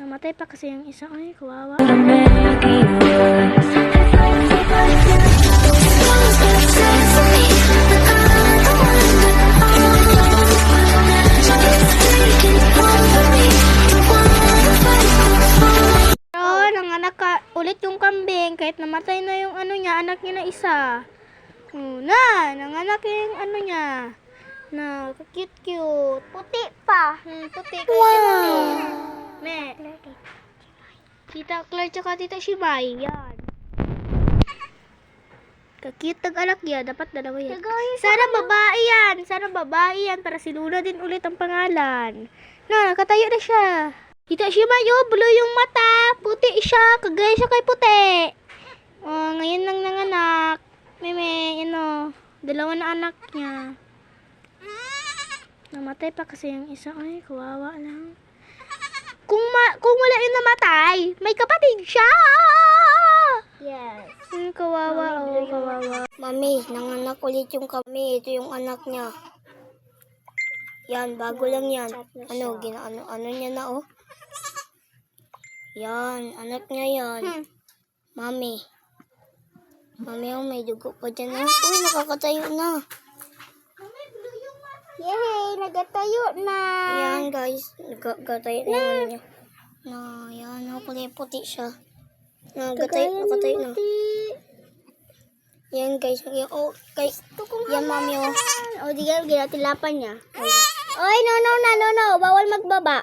Namatay pa kasi yung isa. Ay, kawawa. Nanganak ka ulit yung kambing kahit namatay na yung ano niya, anak niya na isa. Nanganak yung ano niya. Na, cute-cute. Puti pa. Puti. Wow. Me. Tita Claire tsaka Tita Shimay. Yan. Kakute ng anak niya. Dapat dalawa yan. Sana babae yan. Sana babae yan. Para si Luna din ulit ang pangalan. Nakatayo na siya. Tita Shimay, blue yung mata. Puti siya. Kagaya siya kay puti. Ngayon lang nanganak. Meme, dalawa na anak niya. Namatay pa kasi yung isa. Ay, kawawa lang. Kung wala yung namatay, may kapatid siya! Yes. Kawawa, kawawa. Mami, nanganak ulit yung kami. Ito yung anak niya. Yan, bago lang yan. Ano niya na, oh. Yan, anak niya yan. Mami. Mami, may dugo pa dyan. Uy, nakakatayo na. Yay! Nagatayo na! Yan, guys. Nagatayo na yung ano niya. Yan, puti siya. Nakatayo na. Yan, guys. Yan, mami, oh. O, di ka ginatilapan niya. Oy, no. Bawal magbaba.